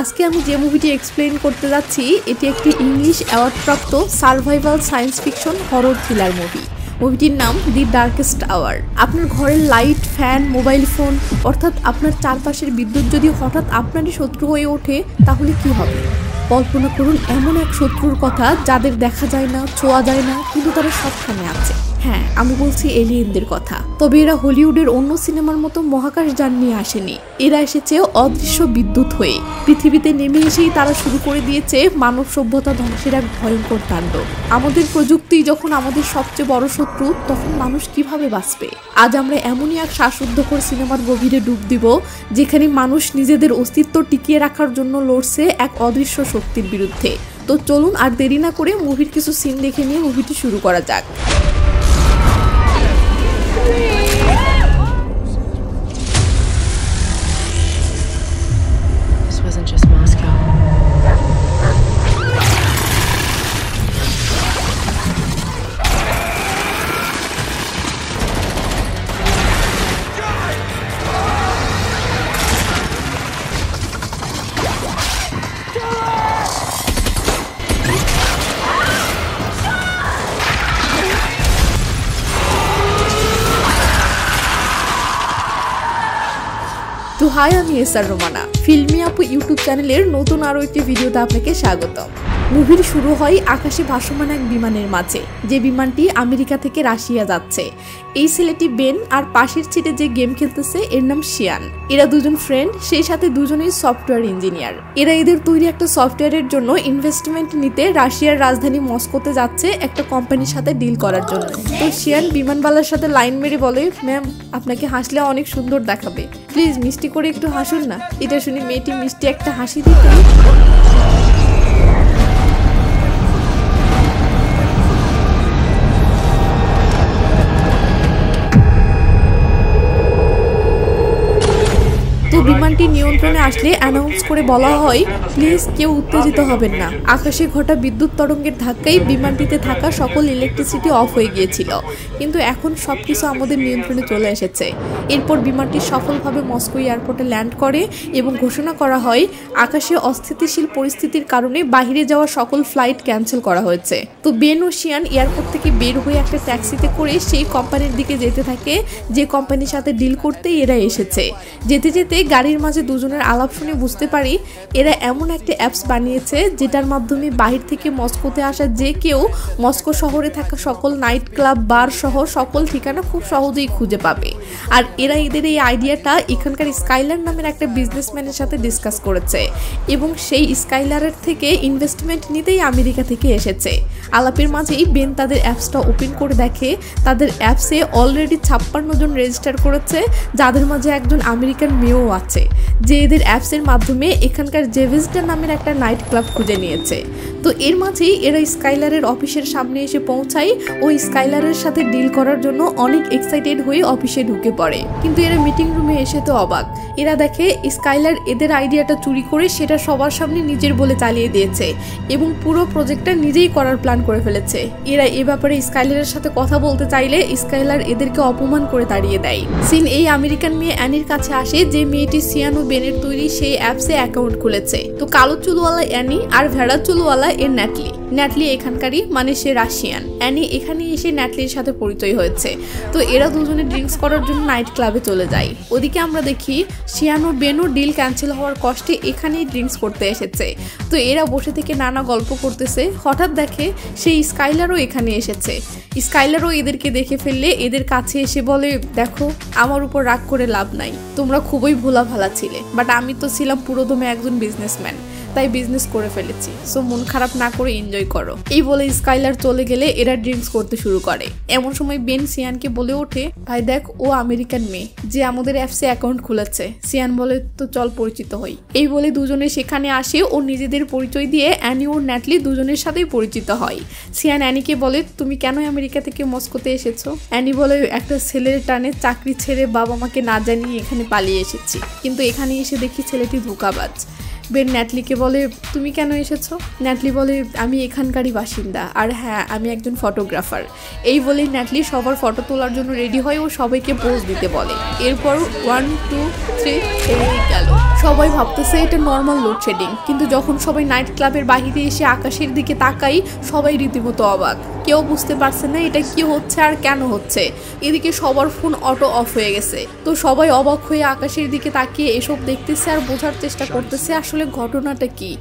আজকে আমি যে মুভিটি এক্সপ্লেইন করতে যাচ্ছি এটি একটি ইংলিশ অ্যাওয়ার্ডপ্রাপ্ত survival science fiction horror thriller movie. মুভিটির নাম দি ডার্কেস্ট আওয়ার। আপনার ঘরের লাইট, ফ্যান, মোবাইল ফোন অর্থাৎ আপনার চারপাশের বিদ্যুৎ যদি হঠাৎ আপনারই শত্রু হয়ে ওঠে তাহলে কি হবে? কল্পনা করুন এমন এক শত্রুর কথা যাদের দেখা যায় না, ছোঁয়া যায় না, কিন্তু তারা সবখানে আছে। হ্যাঁ, আমি বলছি এলিয়েনদের কথা। তবে এরা হলিউডের অন্য সিনেমার মতো মহাকাশ যান নিয়ে আসেনি। এরা এসেছে অদৃশ্য বিদ্যুৎ হয়ে। পৃথিবীতে নেমে এসেই তারা শুরু করে দিয়েছে মানব সভ্যতা ধ্বংসের এক ভয়ঙ্কর তাণ্ডব। আমাদের প্রযুক্তি যখন আমাদের সবচেয়ে বড় শত্রু, তখন মানুষ কিভাবে বাঁচবে? আজ আমরা এমনই এক শ্বাসরুদ্ধকর সিনেমার গভীরে ডুব দিব যেখানে মানুষ নিজেদের অস্তিত্ব টিকিয়ে রাখার জন্য লড়ছে এক অদৃশ্য শক্তির বিরুদ্ধে। তো চলুন আর দেরি না করে মুভির কিছু সিন দেখে নিয়ে মুভিটি শুরু করা যাক। তো হাই, আমি এসআর রোমানা। ফিল্মি আপু ইউটিউব চ্যানেলের নতুন আরও একটি ভিডিওতে আপনাকে স্বাগতম। মুভির শুরু হয় আকাশে ভাসমান এক বিমানের মাঝে, যে বিমানটি আমেরিকা থেকে রাশিয়া যাচ্ছে। এই ছেলেটি বেন আর পাশের সিটে যে গেম খেলতেছে এর নাম শিয়ান। এরা দুজন ফ্রেন্ড, সেই সাথে দুজনেই সফটওয়্যার ইঞ্জিনিয়ার। এরা এদের তৈরি একটা সফটওয়্যারের জন্য ইনভেস্টমেন্ট নিতে রাশিয়ার রাজধানী মস্কোতে যাচ্ছে একটা কোম্পানির সাথে ডিল করার জন্য। তো শিয়ান বিমানবালার সাথে লাইন মেরে বলে, ম্যাম আপনাকে হাসলে অনেক সুন্দর দেখাবে, প্লিজ মিষ্টি করে একটু হাসুন না। এটা শুনে মেয়েটি মিষ্টি একটা হাসি দিতে বিমানটি নিয়ন্ত্রণে আসলে অ্যানাউন্স করে বলা হয়, প্লিজ কেউ উত্তেজিত হবেন না। আকাশে ঘটা বিদ্যুৎ তরঙ্গের ধাক্কায় বিমানটিতে থাকা সকল ইলেকট্রিসিটি অফ হয়ে গিয়েছিল, কিন্তু এখন সবকিছু আমাদের নিয়ন্ত্রণে চলে এসেছে। এরপর বিমানটি সফলভাবে মস্কো এয়ারপোর্টে ল্যান্ড করে এবং ঘোষণা করা হয় আকাশে অস্থিতিশীল পরিস্থিতির কারণে বাইরে যাওয়া সকল ফ্লাইট ক্যান্সেল করা হয়েছে। তো বেন ও শিয়ান এয়ারপোর্ট থেকে বের হয়ে একটা ট্যাক্সিতে করে সেই কোম্পানির দিকে যেতে থাকে যে কোম্পানির সাথে ডিল করতে এরা এসেছে। যেতে যেতে গাড়ির মাঝে দুজনের আলাপ শুনে বুঝতে পারি এরা এমন একটা অ্যাপস বানিয়েছে যেটার মাধ্যমে বাহির থেকে মস্কোতে আসা যে কেউ মস্কো শহরে থাকা সকল নাইট ক্লাব, বার সহ সকল ঠিকানা খুব সহজেই খুঁজে পাবে। আর এরা এদের এই আইডিয়াটা এখানকার স্কাইলার নামের একটা বিজনেসম্যানের সাথে ডিসকাস করেছে এবং সেই স্কাইলারের থেকে ইনভেস্টমেন্ট নিতেই আমেরিকা থেকে এসেছে। আলাপের মাঝেই বেন তাদের অ্যাপসটা ওপেন করে দেখে তাদের অ্যাপসে অলরেডি 56 জন রেজিস্টার করেছে, যাদের মাঝে একজন আমেরিকান মেয়েও আছে, যে এদের অ্যাপসের মাধ্যমে এখানকার জেভিস্টা নামের একটা নাইট ক্লাব খুঁজে নিয়েছে। তো এর মাঝেই এরা স্কাইলারের অফিসের সামনে এসে পৌঁছায় ও স্কাইলারের সাথে ডিল করার জন্য অনেক এক্সাইটেড হয়ে অফিসে ঢুকে পড়ে। কিন্তু এরা মিটিং রুমে এসে তো অবাক। এরা দেখে স্কাইলার এদের আইডিয়াটা চুরি করে সেটা সবার সামনে নিজের বলে চালিয়ে দিয়েছে এবং পুরো প্রজেক্টটা নিজেই করার প্ল্যান করে ফেলেছে। এরা এ ব্যাপারে স্কাইলারের সাথে কথা বলতে চাইলে স্কাইলার এদেরকে অপমান করে তাড়িয়ে দেয়। সিন এই আমেরিকান মেয়ে অ্যানির কাছে আসে, যে মেয়েটি শিয়ান ও বেনের তৈরি সেই অ্যাপসে অ্যাকাউন্ট খুলেছে। তো কালো চুলওয়ালা অ্যানি আর ভেড়া চুলওয়ালা এর ন্যাটলি এখানকারই, মানে সে রাশিয়ান। অ্যানি এখানে এসে ন্যাটলির সাথে পরিচয় হয়েছে। তো এরা দুজনে ড্রিঙ্কস করার জন্য নাইট ক্লাবে চলে যায়। ওদিকে আমরা দেখি শিয়ান ও বেনও ডিল ক্যান্সেল হওয়ার কষ্টে এখানেই ড্রিঙ্কস করতে এসেছে। তো এরা বসে থেকে নানা গল্প করতেছে। হঠাৎ দেখে সেই স্কাইলারও এখানে এসেছে। স্কাইলারও এদেরকে দেখে ফেললে এদের কাছে এসে বলে, দেখো আমার উপর রাগ করে লাভ নাই, তোমরা খুবই ভোলা ভালা ছিলে, বাট আমি তো ছিলাম পুরোদমে একজন বিজনেসম্যান, তাই বিজনেস করে ফেলেছি, সো মন খারাপ না করে এনজয় করো। এই বলে স্কাইলার চলে গেলে এরা ড্রিঙ্কস করতে শুরু করে। এমন সময় বেন সিয়ানকে বলে ওঠে, ভাই দেখ ও আমেরিকান মেয়ে যে আমাদের অ্যাপসে অ্যাকাউন্ট খুলেছে। সিয়ান বলে, তো চল পরিচিত হই। এই বলে দুজনে সেখানে আসে ও নিজেদের পরিচয় দিয়ে অ্যানি ও ন্যাটলি দুজনের সাথেই পরিচিত হয়। সিয়ান অ্যানিকে বলে, তুমি কেন আমেরিকা থেকে মস্কোতে এসেছো? অ্যানি বলে, একটা ছেলের টানে চাকরি ছেড়ে বাবা মাকে না জানিয়ে এখানে পালিয়ে এসেছি, কিন্তু এখানে এসে দেখি ছেলেটি ধোঁকাবাজ। বেন ন্যাটলিকে বলে, তুমি কেন এসেছো? ন্যাটলি বলে, আমি এখানকারই বাসিন্দা, আর হ্যাঁ আমি একজন ফটোগ্রাফার। এই বলেই ন্যাটলি সবার ফটো তোলার জন্য রেডি হয় ও সবাইকে পোজ দিতে বলে। এরপর 1 2 3 এই গেল। সবাই ভাবতেছে এটা নর্মাল লোডশেডিং, কিন্তু যখন সবাই নাইট ক্লাবের বাহিরে এসে আকাশের দিকে তাকাই সবাই রীতিমতো অবাক। কেউ বুঝতে পারছে না এটা কি হচ্ছে আর কেন হচ্ছে। এদিকে সবার ফোন অটো অফ হয়ে গেছে। তো সবাই অবাক হয়ে আকাশের দিকে তাকিয়ে এসব দেখতেছে আর বোঝার চেষ্টা করতেছে আসলে ঘটনাটা কি।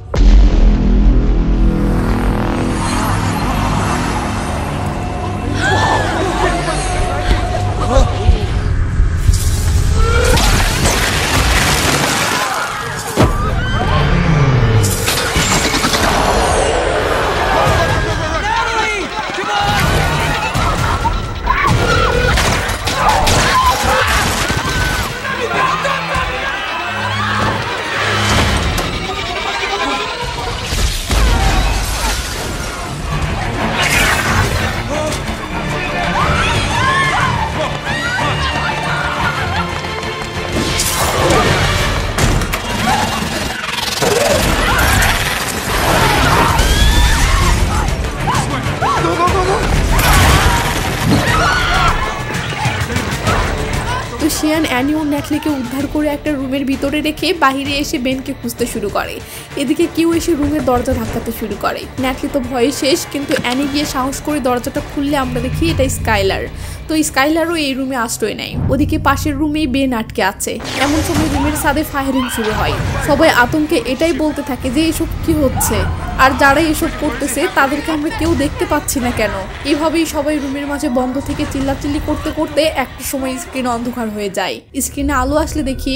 সিয়ান অ্যানি ও ন্যাটলিকে উদ্ধার করে একটা রুমের ভিতরে রেখে বাইরে এসে বেনকে খুঁজতে শুরু করে। এদিকে কেউ এসে রুমের দরজা ধাক্কাতে শুরু করে। ন্যাটলি তো ভয়ে শেষ, কিন্তু অ্যানি গিয়ে সাহস করে দরজাটা খুললে আমরা দেখি এটা স্কাইলার। তো স্কাইলারও এই রুমে আশ্রয় নেয়। ওদিকে পাশের রুমেই বেন আটকে আছে। এমন সময় রুমের ছাদে ফায়ারিং শুরু হয়। সবাই আতঙ্কে এটাই বলতে থাকে যে এসব কি হচ্ছে, আর যারা এসব করতেছে তাদেরকে আমরা কেউ দেখতে পাচ্ছি না কেন। এভাবেই সবাই রুমের মাঝে বন্ধ থেকে চিল্লাচিল্লি করতে করতে একটা সময় স্ক্রিন অন্ধকার হয়ে যায়। স্ক্রিনে আলো আসলে দেখি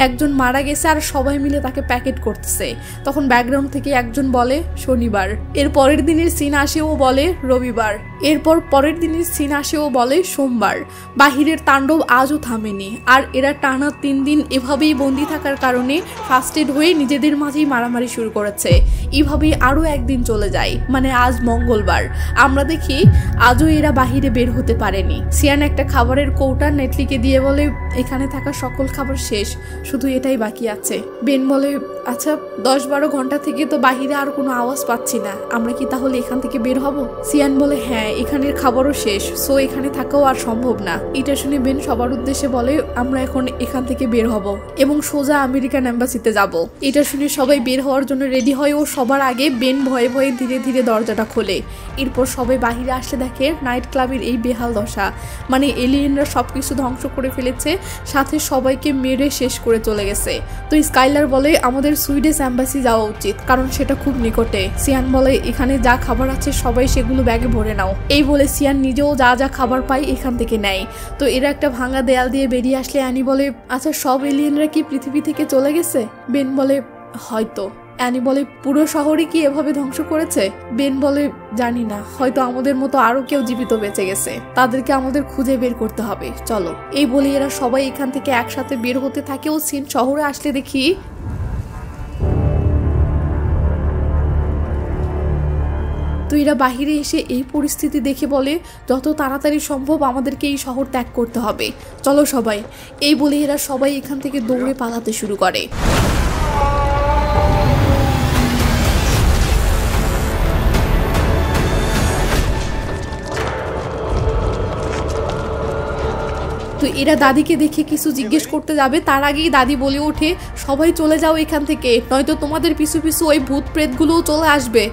একজন মারা গেছে আর সবাই মিলে তাকে প্যাকেট করতেছে। তখন ব্যাকগ্রাউন্ড থেকে একজন বলে শনিবার। এর পরের দিনের সিন আসে ও বলে রবিবার। এরপর পরের দিনের সিন আসে ও বলে সোমবার। বাহিরের তাণ্ডব আজও থামেনি, আর এরা টানা 3 দিন এভাবেই বন্দি থাকার কারণে ফার্স্টেড হয়ে নিজেদের মাঝেই মারামারি শুরু করেছে। এভাবেই আরো একদিন চলে যায়, মানে আজ মঙ্গলবার। আমরা দেখি আজও এরা বাহিরে বের হতে পারেনি। সিয়ান একটা খাবারের কৌটা নেটলিকে দিয়ে বলে এখানে থাকা সকল খাবার শেষ, শুধু এটাই বাকি আছে। বেন বলে আচ্ছা 10-12 ঘন্টা থেকে তো বাহিরে আর কোনো আওয়াজ পাচ্ছি না, আমরা কি তাহলে এখান থেকে বের হব? সিয়ান বলে হ্যাঁ, এখানের খাবারও শেষ, সো এখানে থাকাও আর সম্ভব না। এটা শুনে বেন সবার উদ্দেশ্যে বলে আমরা এখন এখান থেকে বের হব এবং সোজা আমেরিকান এম্বাসিতে যাব। এটা শুনে সবাই বের হওয়ার জন্য রেডি হয় ও সবার আগে বেন ভয়ে ভয়ে ধীরে ধীরে দরজাটা খোলে। এরপর সবাই বাহিরে আসলে দেখে নাইট ক্লাবের এই বেহাল দশা, মানে এলিয়েনরা সবকিছু ধ্বংস করে ফেলেছে, সাথে সবাইকে মেরে শেষ করে চলে গেছে। তো স্কাইলার বলে আমাদের সুইডিশ এম্বাসি যাওয়া উচিত, কারণ সেটা খুব নিকটে। সিয়ান বলে এখানে যা খাবার আছে সবাই সেগুলো ব্যাগে ভরে নাও। এই বলে সিয়ান নিজেও যা যা খাবার পায় এখান থেকে নেয়। তো এরা একটা ভাঙা দেয়াল দিয়ে বেরিয়ে আসলে অ্যানি বলে আচ্ছা সব এলিয়েনরা কি পৃথিবী থেকে চলে গেছে? বেন বলে হয়তো। অ্যানি বলে পুরো শহরে কি এভাবে ধ্বংস করেছে? বেন বলে জানি না, হয়তো আমাদের মতো আরো কেউ জীবিত বেঁচে গেছে, তাদেরকে আমাদের খুঁজে বের করতে হবে, চলো। এই বলে এরা সবাই এখান থেকে একসাথে বের হতে থাকে ও সিন শহরে আসলে দেখি তো এরা বাহিরে এসে এই পরিস্থিতি দেখে বলে যত তাড়াতাড়ি সম্ভব আমাদেরকে এই শহর ত্যাগ করতে হবে, চলো সবাই। এই বলে এরা সবাই এখান থেকে দৌড়ে পালাতে শুরু করে। তো এরা দাদিকে দেখে কিছু জিজ্ঞেস করতে যাবে, তার আগেই দাদি বলে ওঠে সবাই চলে যাও এখান থেকে, নয়তো তোমাদের পিছু পিছু ওই ভূত প্রেতগুলোও চলে আসবে।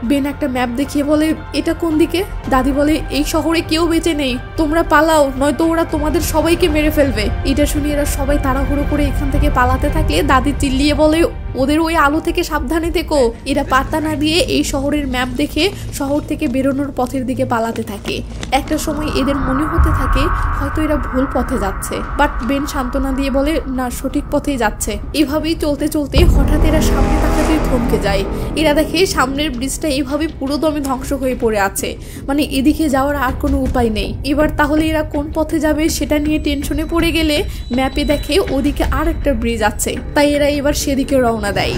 বেন একটা ম্যাপ দেখিয়ে বলে এটা কোন দিকে? দাদি বলে এই শহরে কেউ বেঁচে নেই, তোমরা পালাও, নয়তো ওরা তোমাদের সবাইকে মেরে ফেলবে। এটা শুনে এরা সবাই তাড়াহুড়ো করে এখান থেকে পালাতে থাকলে দাদি চিল্লিয়ে বলে ওদের ওই আলো থেকে সাবধানে থেকো। এরা পাত্তা না দিয়ে এই শহরের ম্যাপ দেখে শহর থেকে বেরোনোর পথের দিকে পালাতে থাকে। একটা সময় এদের মনে হতে থাকে হয়তো এরা ভুল পথে যাচ্ছে, বাট বেন সান্ত্বনা দিয়ে বলে না, সঠিক পথেই যাচ্ছে। এভাবেই চলতে চলতে হঠাৎ এরা সামনে তাকাতেই থমকে যায়। এরা দেখে সামনের ব্রিজটা এইভাবে পুরো দমে ধ্বংস হয়ে পড়ে আছে, মানে এদিকে যাওয়ার আর কোনো উপায় নেই। এবার তাহলে এরা কোন পথে যাবে সেটা নিয়ে টেনশনে পড়ে গেলে ম্যাপে দেখে ওদিকে আর একটা ব্রিজ আছে, তাই এরা এবার সেদিকে রওনা দেয়।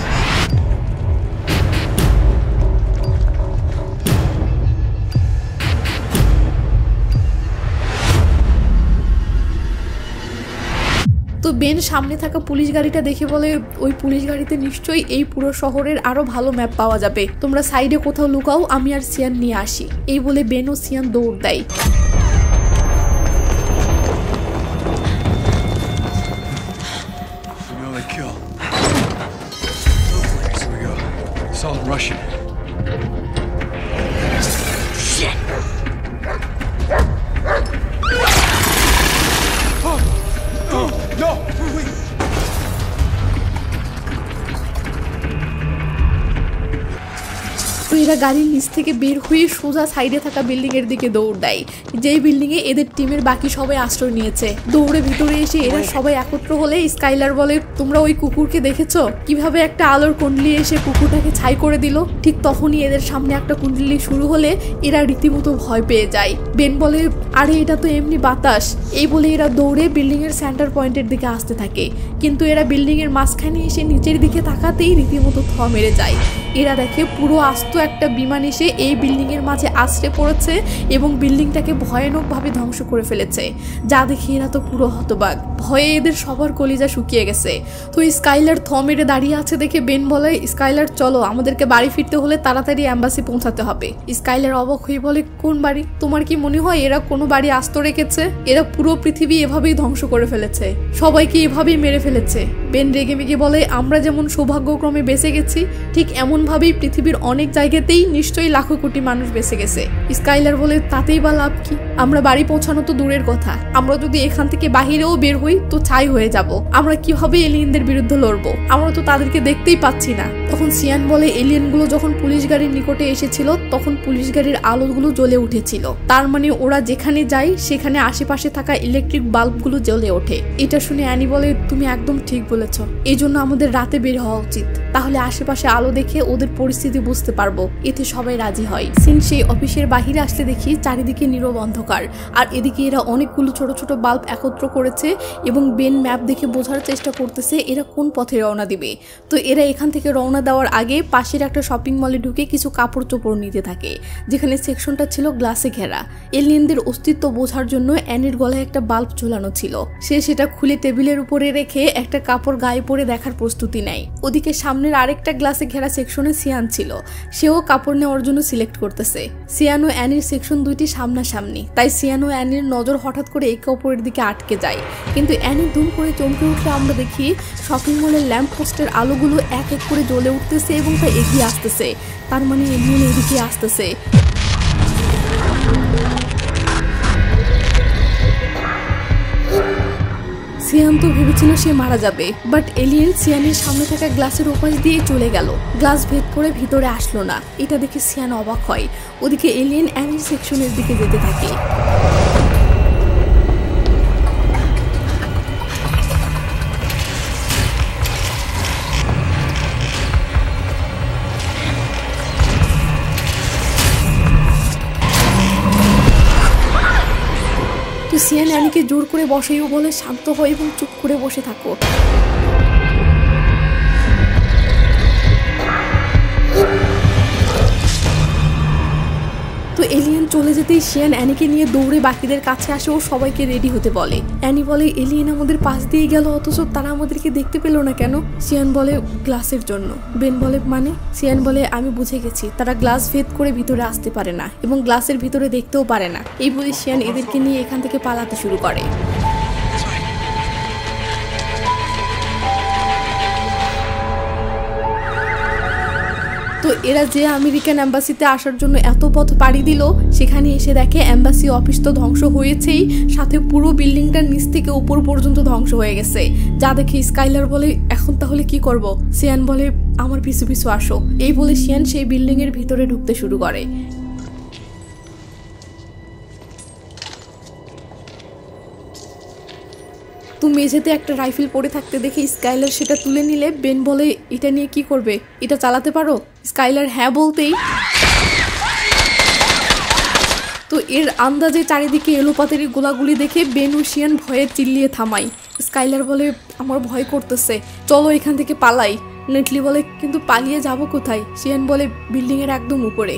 তো বেন সামনে থাকা পুলিশ গাড়িটা দেখে বলে ওই পুলিশ গাড়িতে নিশ্চয়ই এই পুরো শহরের আরো ভালো ম্যাপ পাওয়া যাবে, তোমরা সাইডে কোথাও লুকাও, আমি আর সিয়ান নিয়ে আসি। এই বলে বেন ও সিয়ান দৌড় দেয়। all Russian. Shit! Oh, no! Wait! তো এরা গাড়ির নিচ থেকে বের হয়ে সোজা সাইডে থাকা বিল্ডিং এর দিকে দৌড় দেয়, যেই বিল্ডিং এ এদের টিমের বাকি সবাই আশ্রয় নিয়েছে। দৌড়ে ভিতরে এসে এরা সবাই একত্র হলে স্কাইলার বলে, তোমরা ওই কুকুরকে দেখেছো কিভাবে একটা আলোর কুণ্ডলি এসে কুকুরটাকে ছাই করে দিল? ঠিক তখনই এদের সামনে একটা কুণ্ডলি শুরু হলে এরা রীতিমতো ভয় পেয়ে যায়। বেন বলে, আরে এটা তো এমনি বাতাস। এই বলে এরা দৌড়ে বিল্ডিং এর সেন্টার পয়েন্টের দিকে আসতে থাকে, কিন্তু এরা বিল্ডিং এর মাঝখানে এসে নিচের দিকে তাকাতেই রীতিমতো থ মেরে যায়। এরা দেখে পুরো আস্ত একটা বিমান এসে এই বিল্ডিং এর মাঝে আশ্রে পড়েছে এবং বিল্ডিংটাকে ভয়ানকভাবে ধ্বংস করে ফেলেছে। যা দেখে এরা তো পুরো হতবাক, ভয়ে এদের সবার কলিজা শুকিয়ে গেছে। তো স্কাইলার থ মেরে দাঁড়িয়ে আছে দেখে বেন বলে, স্কাইলার চলো, আমাদেরকে বাড়ি ফিরতে হলে তাড়াতাড়ি অ্যাম্বাসি পৌঁছাতে হবে। স্কাইলার অবাক হয়ে বলে, কোন বাড়ি? তোমার কি মনে হয় এরা কোনো বাড়ি আস্ত রেখেছে? এরা পুরো পৃথিবী এভাবেই ধ্বংস করে ফেলেছে, সবাইকে এভাবেই মেরে ফেলেছে। বেন রেগে মেগে বলে, আমরা যেমন সৌভাগ্যক্রমে বেঁচে গেছি, ঠিক এমন ভাবেই পৃথিবীর অনেক জায়গাতেই নিশ্চয়ই লাখো কোটি মানুষ বেঁচে গেছে। স্কাইলার বলে, তাতেই বা লাভ কি? আমরা বাড়ি পৌঁছানো তো দূরের কথা, আমরা যদি এখান থেকে বাহিরেও বের হই তো ছাই হয়ে যাব। আমরা কিভাবে এলিয়েনদের বিরুদ্ধে লড়বো? আমরা তো তাদেরকে দেখতেই পাচ্ছি না। তখন সিয়ান বলে, এলিয়েনগুলো যখন পুলিশ গাড়ির নিকটে এসেছিল তখন পুলিশ গাড়ির আলোগুলো জ্বলে উঠেছিল, তার মানে ওরা যেখানে যায় সেখানে আশেপাশে থাকা ইলেকট্রিক বাল্বগুলো জ্বলে ওঠে। এটা শুনে অ্যানি বলে, তুমি একদম ঠিক বলেছ, এই জন্য আমাদের রাতে বের হওয়া উচিত, তাহলে আশেপাশে আলো দেখে ওদের পরিস্থিতি বুঝতে পারবো। এতে সবাই রাজি হয়। সিন সেই অফিসের বাহিরে আসলে দেখি চারিদিকে নীরব অন্ধকার, আর এদিকে এরা অনেকগুলো ছোট ছোট বাল্ব একত্র করেছে এবং বেন ম্যাপ দেখে বোঝার চেষ্টা করতেছে এরা কোন পথে রওনা দিবে। তো এরা এখান থেকে রওনা দেওয়ার আগে পাশের একটা শপিং মলে ঢুকে কিছু কাপড় চোপড় নিতে থাকে, যেখানে সেকশনটা ছিল গ্লাসে ঘেরা। এলিয়েনদের অস্তিত্ব বোঝার জন্য অ্যানির গলায় একটা বাল্ব ঝোলানো ছিল, সে সেটা খুলে টেবিলের উপরে রেখে একটা কাপড় গায়ে পরে দেখার প্রস্তুতি নেয়। ওদিকে সামনের আরেকটা গ্লাসে ঘেরা সেকশনে সিয়ান ছিল, সেও কাপড় নেওয়ার জন্য সিলেক্ট করতেছে। সিয়ান ও অ্যানির সেকশন দুইটি সামনাসামনি, তাই সিয়ান ও অ্যানির নজর হঠাৎ করে একে অপরের দিকে আটকে যায়। কিন্তু অ্যানি ধুম করে চমকে উঠলে আমরা দেখি শপিং মলের ল্যাম্প পোস্টের আলোগুলো এক এক করে জ্বলে উঠতেছে এবং তা এগিয়ে আসতেছে, তার মানে এলিয়েন এদিকে আসতেছে। সিয়ান তো ভেবেছিল সে মারা যাবে, বাট এলিয়েন সিয়ানের সামনে থাকা গ্লাসের ওপাশ দিয়ে চলে গেল, গ্লাস ভেদ করে ভিতরে আসলো না। এটা দেখে সিয়ান অবাক হয়। ওদিকে এলিয়েন অ্যানির সেকশনের দিকে যেতে থাকে। তো সিয়ান অ্যানিকে জোর করে বসাইও বলে, শান্ত হয় এবং চুপ করে বসে থাকো। তো এলিয়েন চলে যেতেই সিয়ান অ্যানিকে নিয়ে দৌড়ে বাকিদের কাছে আসে ও সবাইকে রেডি হতে বলে। অ্যানি বলে, এলিয়েন আমাদের পাশ দিয়ে গেল অথচ তারা আমাদেরকে দেখতে পেল না কেন? সিয়ান বলে, গ্লাসের জন্য। বেন বলে, মানে? সিয়ান বলে, আমি বুঝে গেছি, তারা গ্লাস ভেদ করে ভিতরে আসতে পারে না এবং গ্লাসের ভিতরে দেখতেও পারে না। এই বলে সিয়ান এদেরকে নিয়ে এখান থেকে পালাতে শুরু করে। তো এরা যে আমেরিকান এম্বাসিতে আসার জন্য এত পথ পাড়ি দিল, সেখানে এসে দেখে এম্বাসি অফিস তো ধ্বংস হয়েছেই, সাথে পুরো বিল্ডিংটার নিচ থেকে উপর পর্যন্ত ধ্বংস হয়ে গেছে। যা দেখে স্কাইলার বলে, এখন তাহলে কি করব? সিয়ান বলে, আমার পিছু পিছু আসো। এই বলে সিয়ান সেই বিল্ডিং এর ভিতরে ঢুকতে শুরু করে। তো মেঝেতে একটা রাইফেল পড়ে থাকতে দেখে স্কাইলার সেটা তুলে নিলে বেন বলে, এটা নিয়ে কি করবে? এটা চালাতে পারো? স্কাইলার হ্যাঁ বলতেই তো এর আন্দাজে চারিদিকে এলোপাতারি গোলাগুলি দেখে বেন ও সিয়ান ভয়ে চিল্লিয়ে থামাই। স্কাইলার বলে, আমার ভয় করতেছে, চলো এখান থেকে পালাই। নেটলি বলে, কিন্তু পালিয়ে যাব কোথায়? সিয়ান বলে, বিল্ডিং এর একদম উপরে।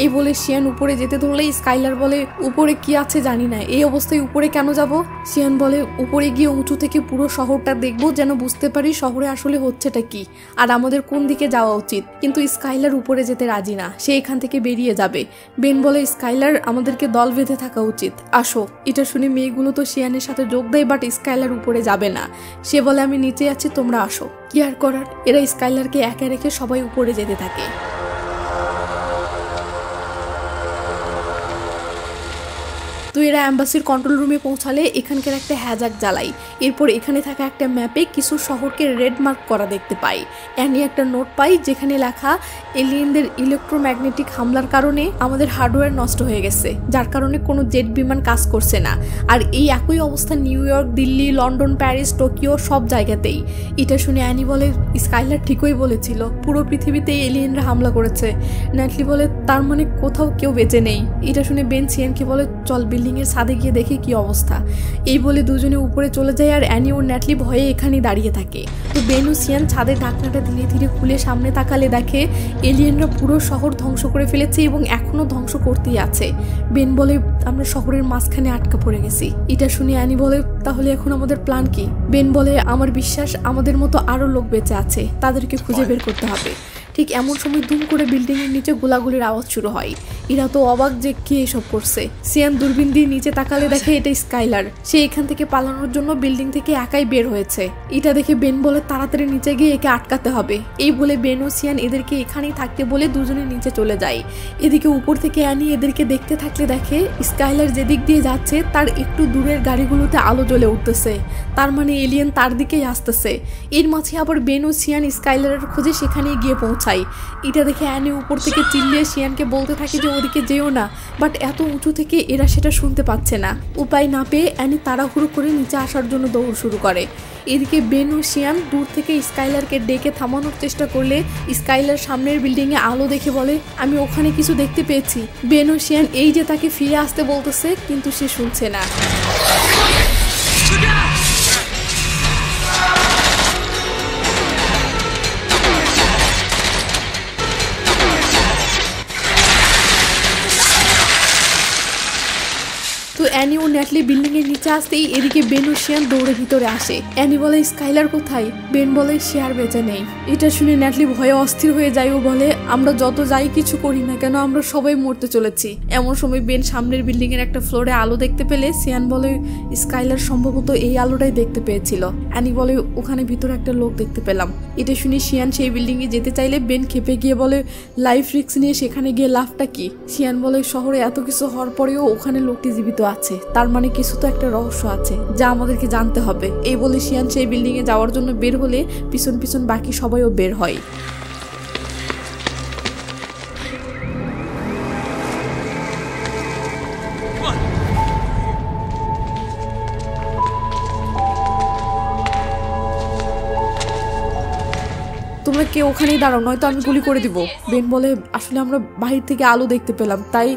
এই বলে সিয়ান উপরে যেতে ধরলে স্কাইলার বলে, উপরে কি আছে জানি না, এই অবস্থায় উপরে কেন যাব? সিয়ান বলে, উপরে গিয়ে উঁচু থেকে পুরো শহরটা দেখবো, যেন বুঝতে পারি শহরে আসলে হচ্ছেটা কি আর আমাদের কোন দিকে যাওয়া উচিত। কিন্তু স্কাইলার উপরে যেতে রাজি না, সে এখান থেকে বেরিয়ে যাবে। বেন বলে, স্কাইলার আমাদেরকে দল বেঁধে থাকা উচিত, আসো। এটা শুনে মেয়েগুলো তো সিয়ানের সাথে যোগ দেয়, বাট স্কাইলার উপরে যাবে না। সে বলে, আমি নিচে আছি, তোমরা আসো। কি আর করার, এরা স্কাইলারকে একা রেখে সবাই উপরে যেতে থাকে। তো এরা অ্যাম্বাসির কন্ট্রোল রুমে পৌঁছালে এখানকার একটা হ্যাজাক জ্বালাই। এরপর এখানে থাকা একটা ম্যাপে কিছু শহরকে রেড মার্ক করা দেখতে পাই। অ্যানি একটা নোট পাই যেখানে লেখা এলিয়েনদের ইলেকট্রোম্যাগনেটিক হামলার কারণে আমাদের হার্ডওয়্যার নষ্ট হয়ে গেছে, যার কারণে কোনো জেট বিমান কাজ করছে না। আর এই একই অবস্থা new York, Delhi, London, Paris, Tokyo সব জায়গাতেই। এটা শুনে অ্যানি বলে স্কাইলার ঠিকই বলেছিল, পুরো পৃথিবীতে এলিয়েনরা হামলা করেছে। ন্যাটলি বলে তার মানে কোথাও কেউ বেঁচে নেই। এটা শুনে বেন সিয়ানকে বলে চল বিল্ডিং এর ছাদে গিয়ে দেখি কি অবস্থা। এই বলে দুজনে উপরে চলে যায় আর অ্যানি ও ন্যাটলি ভয়ে এখানেই দাঁড়িয়ে থাকে। তো বেন ও সিয়ান ছাদের ঢাকনাটা ধীরে ধীরে খুলে সামনে তাকালে দেখে এলিয়েনরা পুরো শহর ধ্বংস করে ফেলেছে এবং এখনো ধ্বংস করতেই আছে। বেন বলে আমরা শহরের মাঝখানে আটকা পড়ে গেছি। এটা শুনে অ্যানি বলে তাহলে এখন আমাদের প্ল্যান কি? বেন বলে আমার বিশ্বাস আমাদের মতো আরো লোক বেঁচে আছে, তাদেরকে খুঁজে বের করতে হবে। ঠিক এমন সময় দুম করে বিল্ডিং এর নিচে গোলাগুলির আওয়াজ শুরু হয়। এরা তো অবাক যে কে এসব করছে। সিয়ান দূরবীন দিয়ে নিচে তাকালে দেখে এটা স্কাইলার। সে এখান থেকে পালানোর জন্য বিল্ডিং থেকে একাই বের হয়েছে। এটা দেখে বেন বলে তাড়াতাড়ি নিচে গিয়ে একে আটকাতে হবে। এই বলে বেন ও সিয়ান এদেরকে এখানেই থাকতে বলে দুজনে নিচে চলে যায়। এদিকে উপর থেকে অ্যানি এদেরকে দেখতে থাকলে দেখে স্কাইলার যেদিক দিয়ে যাচ্ছে তার একটু দূরের গাড়িগুলোতে আলো জ্বলে উঠতেছে, তার মানে এলিয়েন তার দিকেই আসতেছে। এর মাঝে আবার বেন ও সিয়ান স্কাইলারের খোঁজে সেখানেই গিয়ে পৌঁছায়। এটা দেখে অ্যানি উপর থেকে চিল্লিয়ে সিয়ানকে বলতে থাকে যে ওদিকে যেও না, বাট এত উঁচু থেকে এরা সেটা শুনতে পাচ্ছে না। উপায় না পেয়ে অ্যানি তাড়াহুড়ো করে নিচে আসার জন্য দৌড় শুরু করে। এদিকে বেন ও সিয়ান দূর থেকে স্কাইলারকে ডেকে থামানোর চেষ্টা করলে স্কাইলার সামনের বিল্ডিংয়ে আলো দেখে বলে আমি ওখানে কিছু দেখতে পেয়েছি। বেন ও সিয়ান এই যে তাকে ফিরে আসতে বলতেছে কিন্তু সে শুনছে না। তো অ্যানি ও ন্যাটলি বিল্ডিং এর নিচে আসতেই এদিকে বেন ও সিয়ান দৌড়ে ভিতরে আসে। অ্যানি বলে স্কাইলার কোথায়? বেন বলে সে আর বেঁচে নেই। এটা শুনে ন্যাটলি ভয়ে অস্থির হয়ে যায় ও বলে আমরা যত যাই কিছু করি না কেন আমরা সবাই মরতে চলেছি। এমন সময় বেন সামনের বিল্ডিং এর একটা ফ্লোরে আলো দেখতে পেলে সিয়ান বলে স্কাইলার সম্ভবত এই আলোটাই দেখতে পেয়েছিল। অ্যানি বলে ওখানে ভিতরে একটা লোক দেখতে পেলাম। এটা শুনে সিয়ান সেই বিল্ডিং এ যেতে চাইলে বেন খেপে গিয়ে বলে লাইফ রিস্ক নিয়ে সেখানে গিয়ে লাভটা কি? সিয়ান বলে শহরে এত কিছু হওয়ার পরেও ওখানে লোকটি জীবিত আছে, তার মানে কিছু তো একটা রহস্য আছে যা আমাদেরকে জানতে হবে। এই বলে সিয়ান সেই বিল্ডিং এ যাওয়ার জন্য বের হলে পিছন পিছন বাকি সবাইও বের হয়। তোমরা কেউ ওখানেই দাঁড়াও, নয়তো আমি গুলি করে দিব। বেন বলে আসলে আমরা বাহির থেকে আলো দেখতে পেলাম তাই।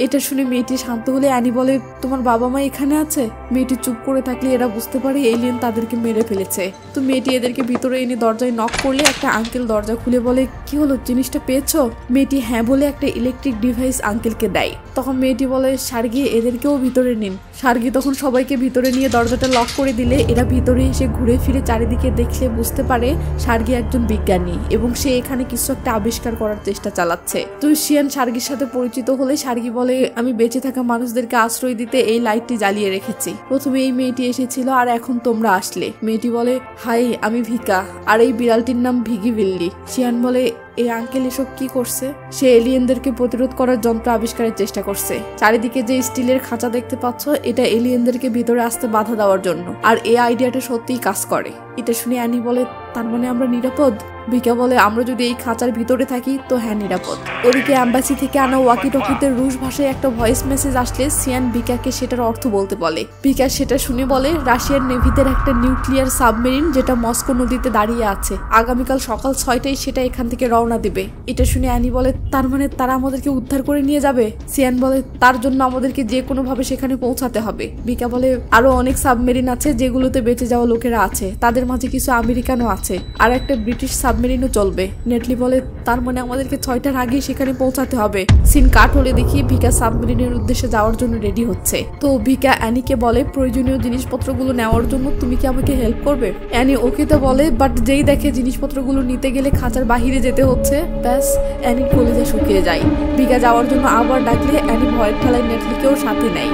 এটা শুনে মেয়েটি শান্ত হলে অ্যানি বলে তোমার বাবা মা এখানে আছে? মেয়েটি চুপ করে থাকলে এরা বুঝতে পারে এলিয়েন তাদেরকে মেরে ফেলেছে। তো মেয়েটি এদেরকে ভিতরে এনে দরজায় নক করলে একটা আঙ্কেল দরজা খুলে বলে কি হলো, জিনিসটা পেয়েছো? মেয়েটি হ্যাঁ বলে একটা ইলেকট্রিক ডিভাইস আঙ্কেলকে দেয়। তখন মেয়েটি বলে সার্গি এদেরকেও ভিতরে নিন। সার্গি তখন সবাইকে ভিতরে নিয়ে দরজাটা লক করে দিলে এরা ভিতরে এসে ঘুরে ফিরে চারিদিকে দেখলে বুঝতে পারে সার্গি একজন বিজ্ঞানী এবং সে এখানে কিছু একটা আবিষ্কার করার চেষ্টা চালাচ্ছে। তো সিয়ান সার্গির সাথে পরিচিত হলে সার্গি বলে আমি বেঁচে থাকা মানুষদেরকে আশ্রয় দিতে এই লাইটটি জ্বালিয়ে রেখেছি। প্রথমে এই মেয়েটি এসেছিল আর এখন তোমরা আসলে। মেয়েটি বলে হাই আমি ভিকা, আর এই বিড়ালটির নাম ভিগি বিল্লি। সিয়ান বলে এই আঙ্কেল এসব কি করছে? সে এলিয়েনদেরকে প্রতিরোধ করার যন্ত্র আবিষ্কারের চেষ্টা করছে। চারিদিকে যে স্টিলের খাঁচা দেখতে পাচ্ছ এটা এলিয়েনদেরকে ভিতরে আসতে বাধা দেওয়ার জন্য, আর এই আইডিয়াটা সত্যিই কাজ করে। এটা শুনে অ্যানি বলে তার মানে আমরা নিরাপদ? ভিকা বলে আমরা যদি এই খাঁচার ভিতরে থাকি তো হ্যাঁ নিরাপদ। ওদিকে অ্যাম্বাসি থেকে আনা ওয়াকি টকিতে রুশ ভাষায় একটা ভয়েস মেসেজ আসলে সিয়ান ভিকাকে সেটার অর্থ বলতে বলে। ভিকা সেটা শুনে বলে রাশিয়ার নেভিদের একটা নিউক্লিয়ার সাবমেরিন যেটা মস্কো নদীতে দাঁড়িয়ে আছে, আগামীকাল সকাল 6টায় সেটা এখান থেকে রওনা দেবে। এটা শুনে অ্যানি বলে তার মানে তারা আমাদেরকে উদ্ধার করে নিয়ে যাবে? সিয়ান বলে তার জন্য আমাদেরকে যে কোনো ভাবে সেখানে পৌঁছাতে হবে। ভিকা বলে আরো অনেক সাবমেরিন আছে যেগুলোতে বেঁচে যাওয়া লোকেরা আছে, তাদের মাঝে কিছু আমেরিকানও আছে, আর একটা ব্রিটিশ সাবমেরিনও চলবে। নেটলি বলে তার মানে আমাদেরকে 6টার আগেই সেখানে পৌঁছাতে হবে। সিন কাট হলে দেখি ভিকা সাবমেরিনের উদ্দেশ্যে যাওয়ার জন্য রেডি হচ্ছে। তো ভিকা অ্যানিকে বলে প্রয়োজনীয় জিনিসপত্রগুলো নেওয়ার জন্য তুমি কি আমাকে হেল্প করবে? অ্যানি ওকে তো বলে, বাট যেই দেখে জিনিসপত্রগুলো নিতে গেলে খাঁচার বাহিরে যেতে হচ্ছে ব্যাস অ্যানির কলিজা শুকিয়ে যায়। ভিকা যাওয়ার জন্য আবার ডাকলে অ্যানি ভয়ের ঠেলায় নেটলিকেও সাথে নেয়।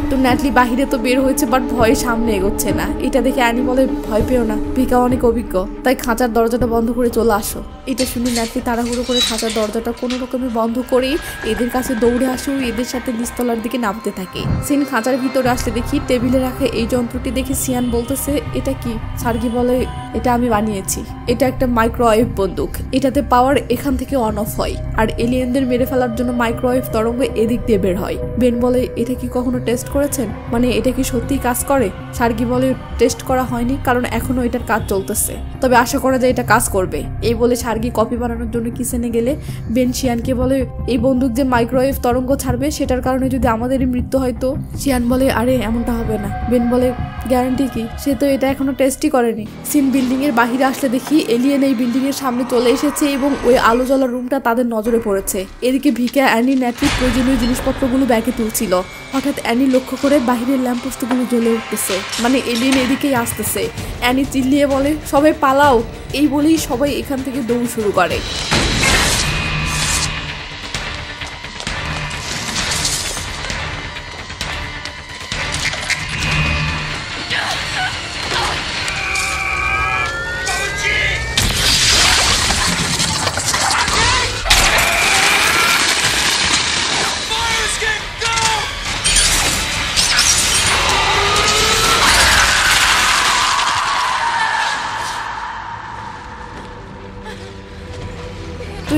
তো ন্যাটলি বাহিরে তো বের হয়েছে বাট ভয়ে সামনে এগোচ্ছে না। এটা দেখে অ্যানি বলে ভয় পেও না, ভিকা অনেক অভিজ্ঞ, তাই খাঁচার দরজাটা বন্ধ করে চলে আসো। এটা শুনে ন্যাটলি তাড়াহুড়ো করে খাঁচার দরজাটা কোনো রকমে বন্ধ করে এদের কাছে দৌড়ে আসে ও এদের সাথে নিচতলার দিকে নামতে থাকে। সিন খাঁচার ভিতরে আসতে দেখি টেবিলে রাখা এই যন্ত্রটি দেখে সিয়ান বলতেছে এটা কি? সার্গি বলে এটা আমি বানিয়েছি, এটা একটা মাইক্রোওয়েভ বন্দুক, এটাতে পাওয়ার এখান থেকে অন অফ হয় আর এলিয়েনদের মেরে ফেলার জন্য মাইক্রোওয়েভ তরঙ্গ এদিক দিয়ে বের হয়। বেন বলে এটা কি কখনো টেস্ট করেছেন, মানে এটা কি সত্যিই কাজ করে? সার্গি বলে টেস্ট করা হয়নি কারণ এখনো এটার কাজ চলতেছে, তবে আশা করা যায় এটা কাজ করবে। এই বলে সার্গি কপি বানানোর জন্য কিচেনে গেলে বেন শিয়ানকে বলে এই বন্দুক যে মাইক্রোওয়েভ তরঙ্গ ছাড়বে সেটার কারণে যদি আমাদেরই মৃত্যু হয় তো? শিয়ান বলে আরে এমনটা হবে না। বেন বলে গ্যারান্টি কি? সে তো এটা এখনো টেস্টই করেনি। সিন বিল্ডিং এর বাহিরে আসলে দেখি এলিয়েন এই বিল্ডিং এর সামনে চলে এসেছে এবং ওই আলো জ্বলা রুমটা তাদের নজরে পড়েছে। এদিকে ভিকা অ্যানি ন্যাটলি প্রয়োজনীয় জিনিসপত্রগুলো ব্যাগে তুলছিল। হঠাৎ অ্যানি লক্ষ্য করে বাহিরের ল্যাম্পপোস্টগুলো জ্বলে উঠতেছে, মানে এলিয়েন এদিকেই আসতেছে। অ্যানি চিল্লিয়ে বলে সবাই পালাও। এই বলেই সবাই এখান থেকে দৌড় শুরু করে।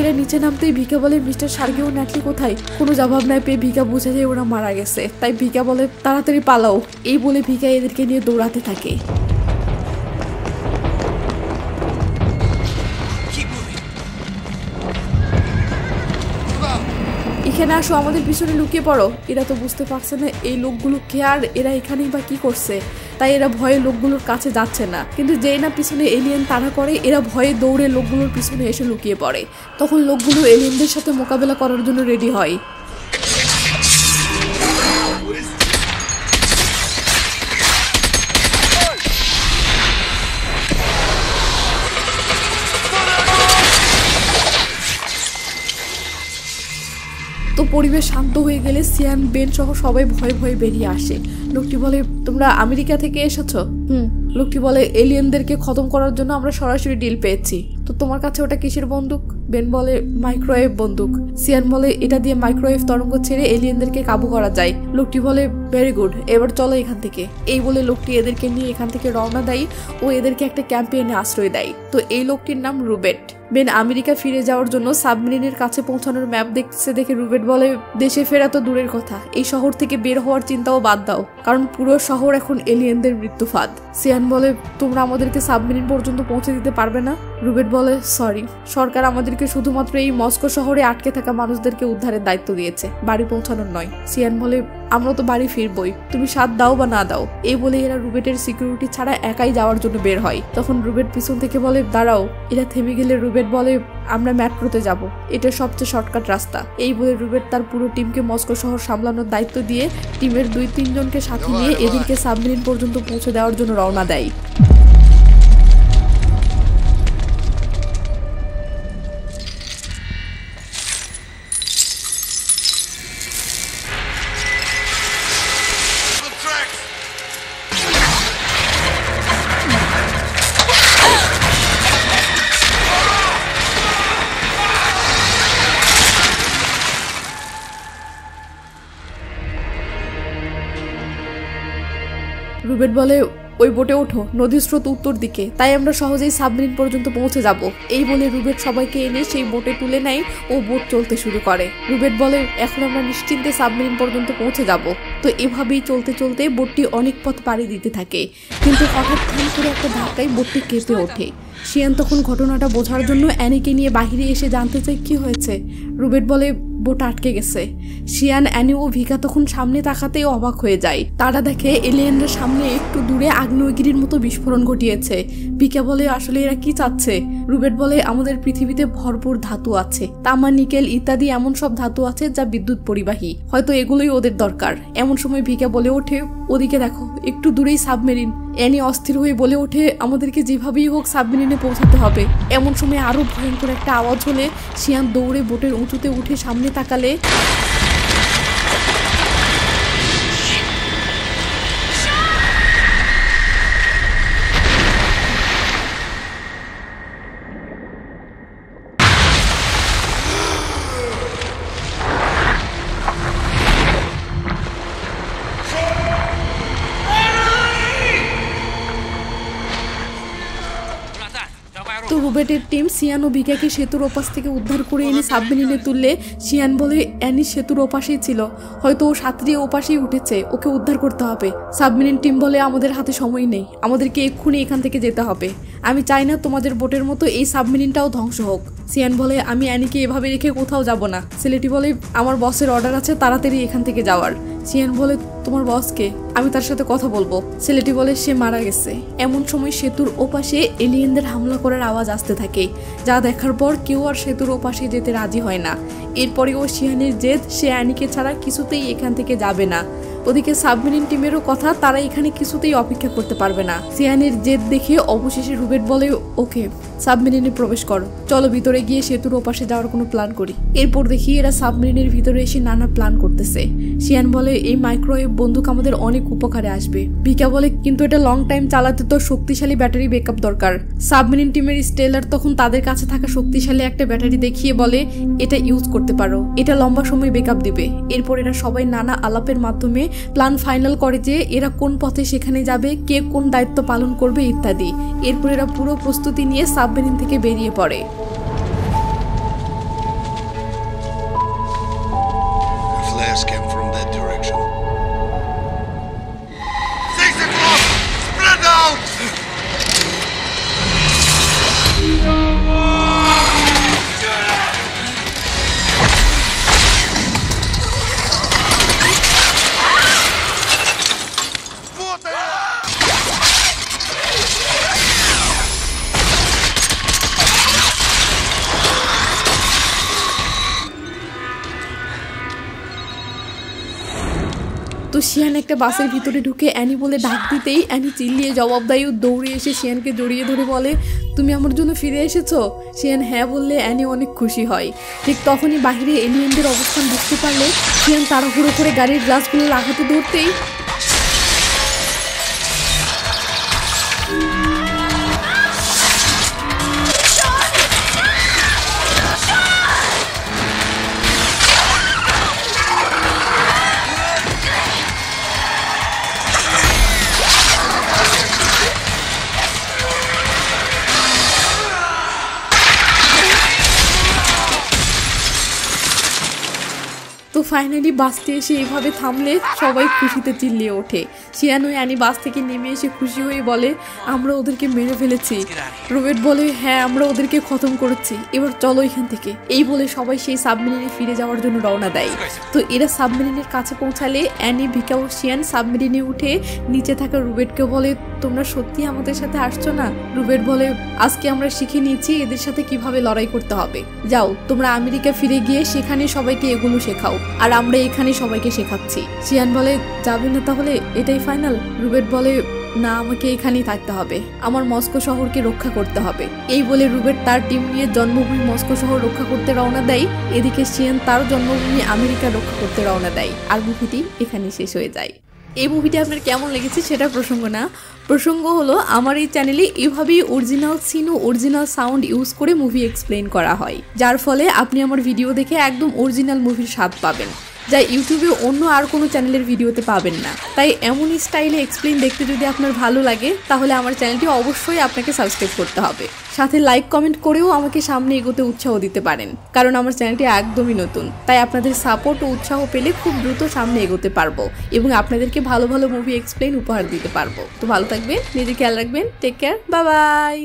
এরা নিচে নামতেই ভিকা বলে মিস্টার সার্গি ও ন্যাটলি কোথায়? কোনো জবাব না পেয়ে ভিকা বুঝে যায় ওরা মারা গেছে। তাই ভিকা বলে তাড়াতাড়ি পালাও। এই বলে ভিকা এদেরকে নিয়ে দৌড়াতে থাকে। এখানে আসো, আমাদের পিছনে লুকিয়ে পড়ো। এরা তো বুঝতে পারছে না এই লোকগুলো কে আর এরা এখানেই বা কি করছে, তাই এরা ভয়ে লোকগুলোর কাছে যাচ্ছে না। কিন্তু যেই না পিছনে এলিয়েন তাড়া করে এরা ভয়ে দৌড়ে লোকগুলোর পিছনে এসে লুকিয়ে পড়ে। তখন লোকগুলো এলিয়েনদের সাথে মোকাবেলা করার জন্য রেডি হয়। তো পরিবেশ শান্ত হয়ে গেলে সিয়ান বেন সহ সবাই ভয়ে ভয়ে বেরিয়ে আসে। লোকটি বলে তোমরা আমেরিকা থেকে এসেছো? লোকটি বলে এলিয়েনদেরকে খতম করার জন্য আমরা সরাসরি ডিল পেয়েছি। তো তোমার কাছে ওটা কিসের বন্দুক? বেন বলে মাইক্রোওয়েভ বন্দুক। সিয়ান বলে এটা দিয়ে মাইক্রোওয়েভ তরঙ্গ ছেড়ে এলিয়েনদেরকে কাবু করা যায়। লোকটি বলে ভেরি গুড, এবার চলো এখান থেকে। এই বলে লোকটি এদেরকে নিয়ে এখান থেকে রওনা দেয় ও এদেরকে একটা ক্যাম্পে এনে আশ্রয় দেয়। তো এই লোকটির নাম রুবেট। বেন আমেরিকা ফিরে যাওয়ার জন্য সাবমেরিনের কাছে পৌঁছানোর ম্যাপ দেখতেছে দেখে রুবেট বলে দেশে ফেরা তো দূরের কথা, এই শহর থেকে বের হওয়ার চিন্তাও বাদ দাও, কারণ পুরো শহর এখন এলিয়েনদের মৃত্যুফাদ। সিয়ান বলে তোমরা আমাদেরকে সাবমেরিন পর্যন্ত পৌঁছে দিতে পারবে না? রুবেট বলে সরি, সরকার আমাদেরকে শুধুমাত্র এই মস্কো শহরে আটকে থাকা মানুষদেরকে উদ্ধারের দায়িত্ব দিয়েছে, বাড়ি পৌঁছানোর নয়। সিয়ান বলে আমরা তো বাড়ি ফিরবই, তুমি সাথ দাও বা না দাও। এই বলে এরা রুবেটের সিকিউরিটি ছাড়া একাই যাওয়ার জন্য বের হয়। তখন রুবেট পিছন থেকে বলে দাঁড়াও। এরা থেমে গেলে রুবেট বলে আমরা মেট্রোতে যাব, এটা সবচেয়ে শর্টকাট রাস্তা। এই বলে রুবেট তার পুরো টিমকে মস্কো শহর সামলানোর দায়িত্ব দিয়ে টিমের 2-3 জনকে সাথে নিয়ে এদেরকে সাবমেরিন পর্যন্ত পৌঁছে দেওয়ার জন্য রওনা দেয়। রুবেট বলে ওই বোটে ওঠো, নদীর স্রোত উত্তর দিকে, তাই আমরা সহজেই সাবমেরিন পর্যন্ত পৌঁছে যাব। এই বলে রুবেট সবাইকে এনে সেই বোটে তুলে নেয় ও বোট চলতে শুরু করে। রুবেট বলে এখন আমরা নিশ্চিন্তে সাবমেরিন পর্যন্ত পৌঁছে যাব। তো এভাবেই চলতে চলতে বোটটি অনেক পথ পাড়ি দিতে থাকে, কিন্তু হঠাৎ ধান করে একটা ধাক্কায় বোটটি কেঁপে ওঠে। শিয়ান তখন ঘটনাটা বোঝার জন্য অ্যানিকে নিয়ে বাহিরে এসে জানতে চায় কি হয়েছে। রুবেট বলে বোট আটকে গেছে। শিয়ান, অ্যানি ও ভিকা তখন সামনে তাকাতেই অবাক হয়ে যায়। তারা দেখে এলিয়েনরা সামনে একটু দূরে আগ্নেয়গিরির মতো বিস্ফোরণ ঘটিয়েছে। ভিকা বলে আসলে এরা কি চাচ্ছে? রুবেট বলে আমাদের পৃথিবীতে ভরপুর ধাতু আছে, তামা, নিকেল ইত্যাদি এমন সব ধাতু আছে যা বিদ্যুৎ পরিবাহী, হয়তো এগুলোই ওদের দরকার। এমন সময় ভিকা বলে ওঠে ওদিকে দেখো, একটু দূরেই সাবমেরিন। অ্যানি অস্থির হয়ে বলে ওঠে আমাদেরকে যেভাবেই হোক সাবমেরিনে পৌঁছাতে হবে। এমন সময় আরো ভয়ঙ্কর একটা আওয়াজ হলে শিয়ান দৌড়ে বোটের উঁচুতে উঠে সামনে তাকালে তো রুবেটের টিম সিয়ান ও ভিকাকে সেতুর ওপাশ থেকে উদ্ধার করে এনে সাবমেরিনে তুললে সিয়ান বলে অ্যানি সেতুর ওপাশেই ছিল, হয়তো ও সাঁতরিয়ে ওপাশেই উঠেছে, ওকে উদ্ধার করতে হবে। সাবমেরিন টিম বলে আমাদের হাতে সময় নেই, আমাদেরকে এক্ষুনি এখান থেকে যেতে হবে। আমি চাই না তোমাদের বোটের মতো এই সাবমেরিনটাও ধ্বংস হোক। সিয়ান বলে আমি অ্যানিকে এভাবে রেখে কোথাও যাব না। ছেলেটি বলে আমার বসের অর্ডার আছে তাড়াতাড়ি এখান থেকে যাওয়ার। সিয়ান বলে তোমার বসকে? আমি তার সাথে কথা বলবো। ছেলেটি বলে সে মারা গেছে। এমন সময় সেতুর ওপাশে এলিয়েনদের হামলা করার আওয়াজ আসতে থাকে, যা দেখার পর কেউ আর সেতুর ওপাশে যেতে রাজি হয় না। এরপরেও সিয়ানের জেদ, সে অ্যানিকে ছাড়া কিছুতেই এখান থেকে যাবে না। ওদিকে সাবমেরিন টিমেরও কথা, তারা এখানে কিছুতেই অপেক্ষা করতে পারবে না। সিয়ানের জেদ দেখে অবশেষে রুবেট বলে ওকে সাবমেরিনে প্রবেশ করো, চলো ভিতরে গিয়ে সেতুর ওপাশে যাওয়ার কোনো প্ল্যান করি। এরপর দেখি এরা সাবমেরিনের ভিতরে এসে নানা প্ল্যান করতেছে। সিয়ান বলে এই মাইক্রোওয়েভ বন্দুক আমাদের অনেক উপকারে আসবে। ভিকা বলে কিন্তু এটা লং টাইম চালাতে তো শক্তিশালী ব্যাটারি ব্যাকআপ দরকার। সাবমেরিন টিমের স্টেলার তখন তাদের কাছে থাকা শক্তিশালী একটা ব্যাটারি দেখিয়ে বলে এটা ইউজ করতে পারো, এটা লম্বা সময় ব্যাকআপ দিবে। এরপর এরা সবাই নানা আলাপের মাধ্যমে প্ল্যান ফাইনাল করে যে এরা কোন পথে সেখানে যাবে, কে কোন দায়িত্ব পালন করবে ইত্যাদি। এরপর এরা পুরো প্রস্তুতি নিয়ে সাবমেরিন থেকে বেরিয়ে পড়ে। তো সিয়ান একটা বাসের ভিতরে ঢুকে অ্যানি বলে ডাক দিতেই অ্যানি চিল্লিয়ে জবাব দেয়। দৌড়ে এসে সিয়ানকে জড়িয়ে ধরে বলে তুমি আমার জন্য ফিরে এসেছো? সিয়ান হ্যাঁ বললে অ্যানি অনেক খুশি হয়। ঠিক তখনই বাহিরে এলিয়েনদের অবস্থান বুঝতে পারলে সিয়ান তাড়াহুড়ো করে গাড়ির গ্লাসগুলো লাগাতে ধরতেই তো ফাইনালি বাসটি এসে এভাবে থামলে সবাই খুশিতে চিল্লিয়ে ওঠে। সিয়ান ও অ্যানি বাস থেকে নেমে এসে খুশি হয়ে বলে আমরা ওদেরকে মেরে ফেলেছি। রুবেট বলে হ্যাঁ আমরা ওদেরকে খতম করেছি, এবার চলো এখান থেকে। এই বলে সবাই সেই সাবমেরিনে ফিরে যাওয়ার জন্য রওনা দেয়। তো এরা সাবমেরিনের কাছে পৌঁছালে অ্যানি, ভিকা ও সিয়ান সাবমেরিনে উঠে নিচে থাকা রুবেটকে বলে তোমরা সত্যি আমাদের সাথে আসছো না? রুবেট বলে আজকে আমরা শিখে নিয়েছি এদের সাথে কিভাবে লড়াই করতে হবে। যাও তোমরা আমেরিকা ফিরে গিয়ে সেখানে সবাইকে এগুলো শেখাও, আর আমরা এখানে সবাইকে শেখাচ্ছি। সিয়ান বলে যাবে না তাহলে, এটাই ফাইনাল? রুবেট বলে না, আমাকে এখানেই থাকতে হবে, আমার মস্কো শহরকে রক্ষা করতে হবে। এই বলে রুবেট তার টিম নিয়ে জন্মভূমি মস্কো শহর রক্ষা করতে রওনা দেয়। এদিকে সিয়ান তার জন্মভূমি আমেরিকা রক্ষা করতে রওনা দেয়। আর মুভিটি এখানেই শেষ হয়ে যায়। এই মুভিটি আপনার কেমন লেগেছে সেটা প্রসঙ্গ না, প্রসঙ্গ হলো আমার এই চ্যানেলে এভাবেই অরিজিনাল সিন ও অরিজিনাল সাউন্ড ইউজ করে মুভি এক্সপ্লেন করা হয়, যার ফলে আপনি আমার ভিডিও দেখে একদম অরিজিনাল মুভির স্বাদ পাবেন, যা ইউটিউবে অন্য আর কোনো চ্যানেলের ভিডিওতে পাবেন না। তাই এমন স্টাইলে এক্সপ্লেন দেখতে যদি আপনার ভালো লাগে তাহলে আমার চ্যানেলটি অবশ্যই আপনাকে সাবস্ক্রাইব করতে হবে। সাথে লাইক কমেন্ট করেও আমাকে সামনে এগোতে উৎসাহ দিতে পারেন, কারণ আমার চ্যানেলটি একদমই নতুন। তাই আপনাদের সাপোর্ট ও উৎসাহ পেলে খুব দ্রুত সামনে এগোতে পারবো এবং আপনাদেরকে ভালো ভালো মুভি এক্সপ্লেন উপহার দিতে পারবো। তো ভালো থাকবেন, নিজে খেয়াল রাখবেন, টেক কেয়ার, বাই বাই।